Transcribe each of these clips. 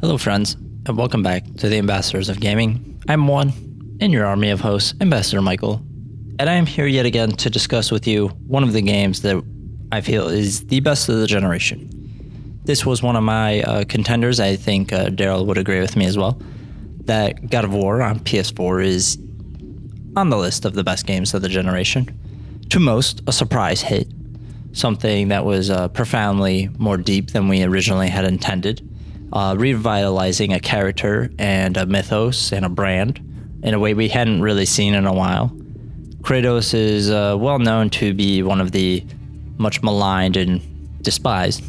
Hello friends, and welcome back to the Ambassadors of Gaming. I'm one in your army of hosts, Ambassador Michael, and I am here yet again to discuss with you one of the games that I feel is the best of the generation. This was one of my contenders. I think Daryl would agree with me as well, that God of War on PS4 is on the list of the best games of the generation. To most, a surprise hit, something that was profoundly more deep than we originally had intended. Revitalizing a character and a mythos and a brand in a way we hadn't really seen in a while. Kratos is well known to be one of the much maligned and despised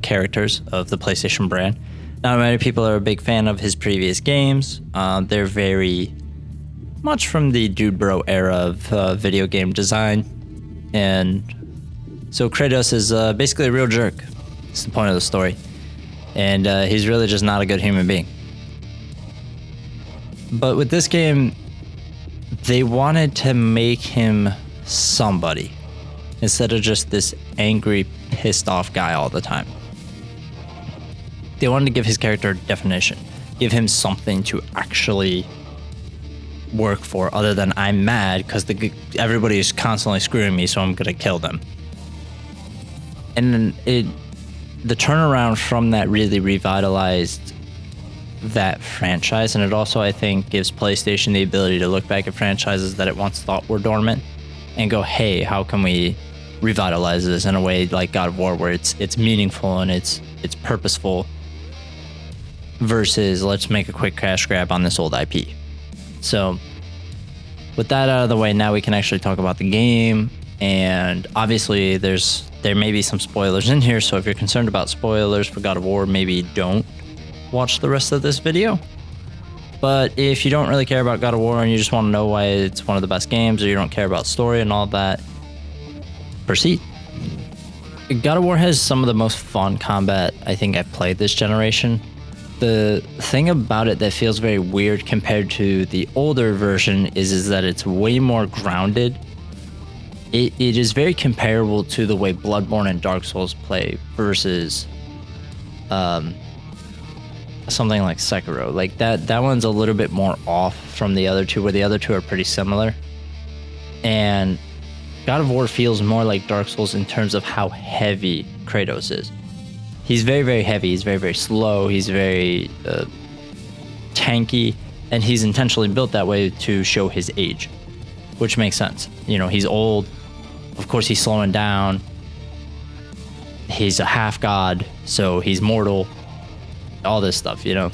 characters of the PlayStation brand. Not many people are a big fan of his previous games. They're very much from the dude bro era of video game design. And so Kratos is basically a real jerk. That's the point of the story. And he's really just not a good human being. But with this game, they wanted to make him somebody instead of just this angry, pissed off guy all the time. They wanted to give his character a definition, give him something to actually work for other than I'm mad because everybody is constantly screwing me, so I'm going to kill them. And the turnaround from that really revitalized that franchise, and it also, I think, gives PlayStation the ability to look back at franchises that it once thought were dormant and go, hey, how can we revitalize this in a way like God of War, where it's meaningful and it's purposeful, versus let's make a quick cash grab on this old IP. So with that out of the way, now we can actually talk about the game. And obviously there may be some spoilers in here, so if you're concerned about spoilers for God of War, maybe don't watch the rest of this video. But if you don't really care about God of War and you just want to know why it's one of the best games, or you don't care about story and all that, proceed. God of War has some of the most fun combat I think I've played this generation. The thing about it that feels very weird compared to the older version is that it's way more grounded. It is very comparable to the way Bloodborne and Dark Souls play versus something like Sekiro. Like that one's a little bit more off from the other two, where the other two are pretty similar. And God of War feels more like Dark Souls in terms of how heavy Kratos is. He's very, very heavy. He's very, very slow. He's very tanky, and he's intentionally built that way to show his age, which makes sense. You know, he's old. Of course, he's slowing down. He's a half god, so he's mortal. All this stuff, you know.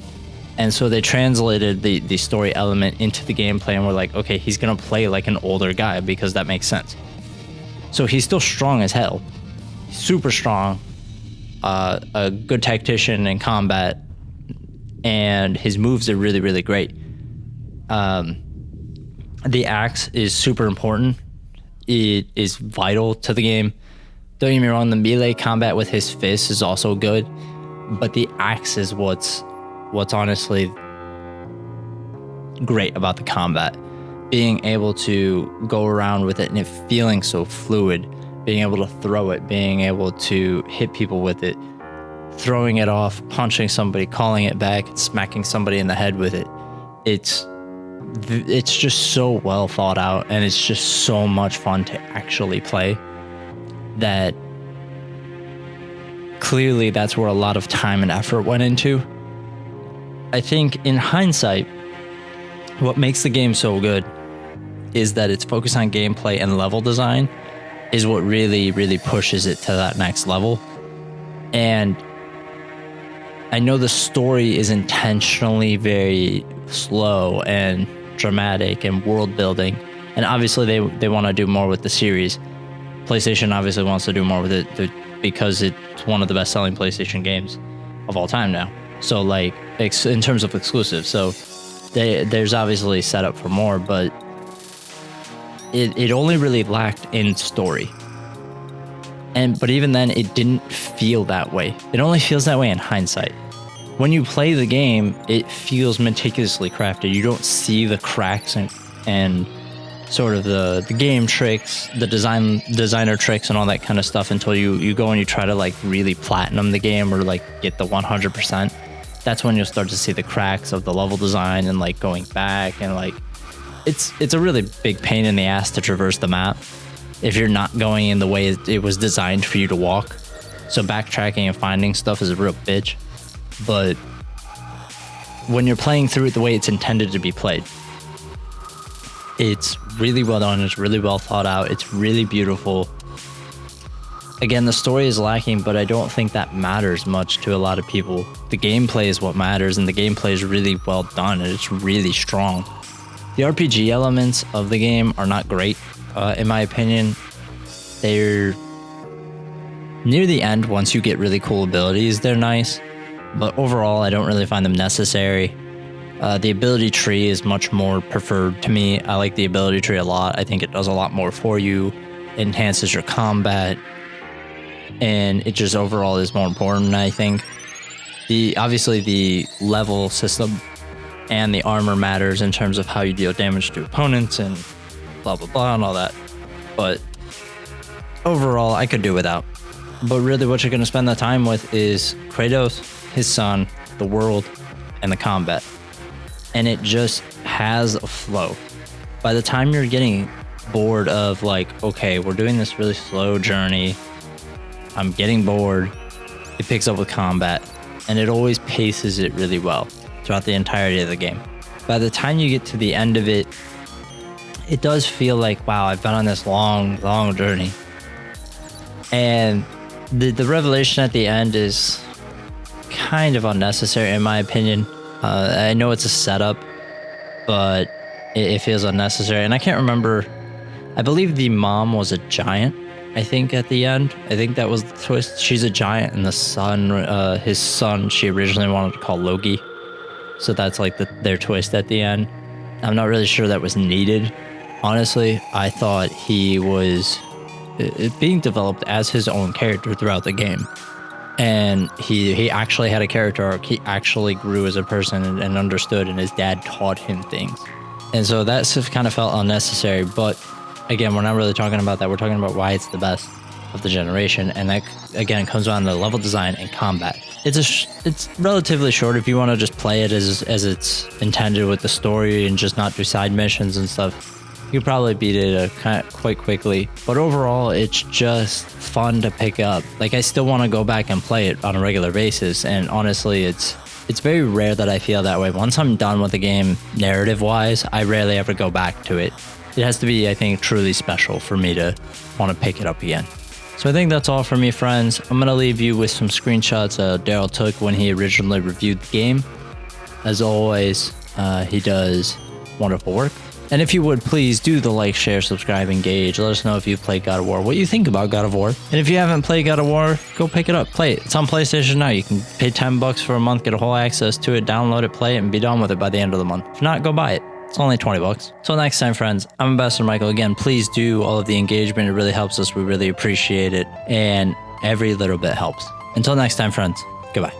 And so they translated the story element into the gameplay, and we're like, okay, he's gonna play like an older guy because that makes sense. So he's still strong as hell, super strong, a good tactician in combat, and his moves are really, really great. The axe is super important. It is vital to the game. Don't get me wrong, the melee combat with his fists is also good, but the axe is what's honestly great about the combat. Being able to go around with it and it feeling so fluid, being able to throw it, being able to hit people with it, throwing it off, punching somebody, calling it back, smacking somebody in the head with it. It's just so well thought out, and it's just so much fun to actually play, that clearly that's where a lot of time and effort went into. I think in hindsight, what makes the game so good is that its focus on gameplay and level design is what really, really pushes it to that next level. And I know the story is intentionally very slow and dramatic and world building, and obviously they want to do more with the series. PlayStation obviously wants to do more with it because it's one of the best selling PlayStation games of all time now. So like in terms of exclusives, so there's obviously set up for more, but it only really lacked in story. But even then, it didn't feel that way. It only feels that way in hindsight. When you play the game, it feels meticulously crafted. You don't see the cracks and sort of the game tricks, the designer tricks and all that kind of stuff until you go and you try to like really platinum the game or like get the 100%. that's when you'll start to see the cracks of the level design and like going back, and like it's a really big pain in the ass to traverse the map if you're not going in the way it was designed for you to walk. So backtracking and finding stuff is a real bitch. But when you're playing through it the way it's intended to be played, it's really well done. It's really well thought out. It's really beautiful. Again, the story is lacking, but I don't think that matters much to a lot of people. The gameplay is what matters, and the gameplay is really well done, and it's really strong. The RPG elements of the game are not great, in my opinion. They're near the end. Once you get really cool abilities, they're nice, but overall, I don't really find them necessary. The ability tree is much more preferred to me. I like the ability tree a lot. I think it does a lot more for you, enhances your combat, and it just overall is more important, I think. Obviously the level system and the armor matters in terms of how you deal damage to opponents and blah blah blah and all that, but overall I could do without. But really what you're going to spend the time with is Kratos, his son, the world, and the combat, and it just has a flow. By the time you're getting bored of like, okay, we're doing this really slow journey, I'm getting bored, it picks up with combat, and it always paces it really well throughout the entirety of the game. By the time you get to the end of it, it does feel like, wow, I've been on this long journey. And the revelation at the end is kind of unnecessary in my opinion. I know it's a setup, but it feels unnecessary. And I can't remember, I believe the mom was a giant, I think, at the end. I think that was the twist. She's a giant, and the son, his son, she originally wanted to call Loki. So that's like their twist at the end. I'm not really sure that was needed. Honestly, I thought he was being developed as his own character throughout the game. And he actually had a character arc. He actually grew as a person and understood, and his dad taught him things. And so that stuff kind of felt unnecessary, but again, we're not really talking about that. We're talking about why it's the best of the generation, and that again comes down to level design and combat. It's relatively short if you want to just play it as it's intended with the story and just not do side missions and stuff. You could probably beat it quite quickly, but overall, it's just fun to pick up. Like, I still want to go back and play it on a regular basis, and honestly, it's very rare that I feel that way. Once I'm done with the game, narrative-wise, I rarely ever go back to it. It has to be, I think, truly special for me to want to pick it up again. So I think that's all for me, friends. I'm going to leave you with some screenshots Daryl took when he originally reviewed the game. As always, he does wonderful work. And if you would, please do the like, share, subscribe, engage. Let us know if you've played God of War, what you think about God of War. And if you haven't played God of War, go pick it up, play it. It's on PlayStation now. You can pay $10 for a month, get a whole access to it, download it, play it, and be done with it by the end of the month. If not, go buy it. It's only $20. Till next time, friends, I'm Ambassador Michael. Again, please do all of the engagement. It really helps us. We really appreciate it. And every little bit helps. Until next time, friends, goodbye.